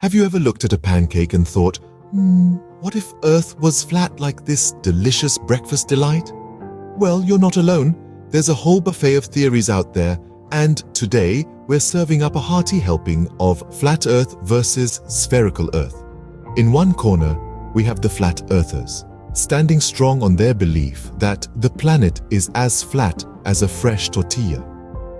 Have you ever looked at a pancake and thought, what if Earth was flat like this delicious breakfast delight? Well, you're not alone. There's a whole buffet of theories out there, and today we're serving up a hearty helping of flat Earth versus spherical Earth. In one corner, we have the flat earthers, standing strong on their belief that the planet is as flat as a fresh tortilla.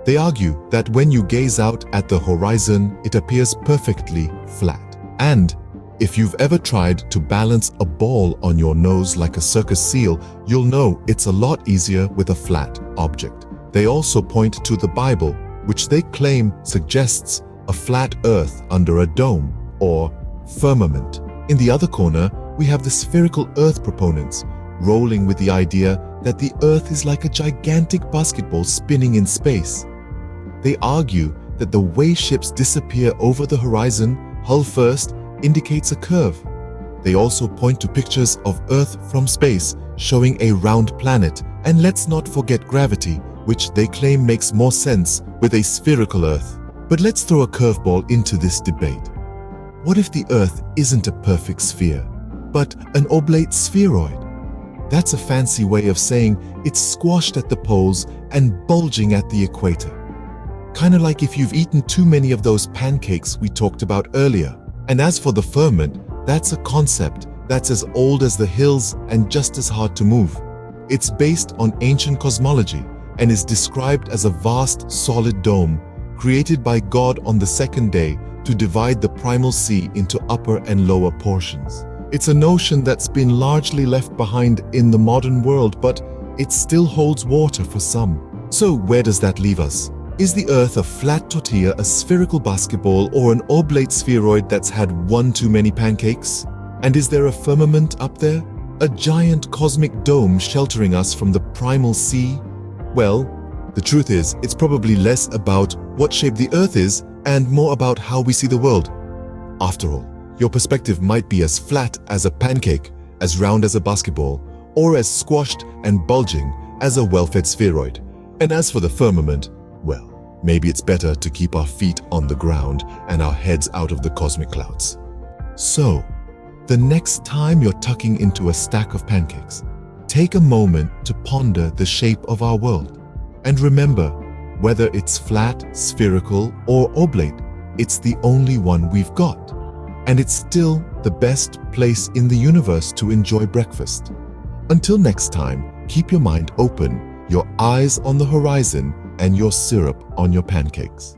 They argue that when you gaze out at the horizon, it appears perfectly flat. And if you've ever tried to balance a ball on your nose like a circus seal, you'll know it's a lot easier with a flat object. They also point to the Bible, which they claim suggests a flat earth under a dome or firmament. In the other corner, we have the spherical earth proponents, rolling with the idea that the earth is like a gigantic basketball spinning in space. They argue that the way ships disappear over the horizon, hull first, indicates a curve. They also point to pictures of Earth from space showing a round planet, and let's not forget gravity, which they claim makes more sense with a spherical Earth. But let's throw a curveball into this debate. What if the Earth isn't a perfect sphere, but an oblate spheroid? That's a fancy way of saying it's squashed at the poles and bulging at the equator. Kinda like if you've eaten too many of those pancakes we talked about earlier. And as for the firmament, that's a concept that's as old as the hills and just as hard to move. It's based on ancient cosmology and is described as a vast solid dome created by God on the second day to divide the primal sea into upper and lower portions. It's a notion that's been largely left behind in the modern world, but it still holds water for some. So where does that leave us? Is the Earth a flat tortilla, a spherical basketball, or an oblate spheroid that's had one too many pancakes? And is there a firmament up there? A giant cosmic dome sheltering us from the primal sea? Well, the truth is, it's probably less about what shape the Earth is and more about how we see the world. After all, your perspective might be as flat as a pancake, as round as a basketball, or as squashed and bulging as a well-fed spheroid. And as for the firmament, well, maybe it's better to keep our feet on the ground and our heads out of the cosmic clouds. So, the next time you're tucking into a stack of pancakes, take a moment to ponder the shape of our world. And remember, whether it's flat, spherical, or oblate, it's the only one we've got. And it's still the best place in the universe to enjoy breakfast. Until next time, keep your mind open, your eyes on the horizon, and your syrup on your pancakes.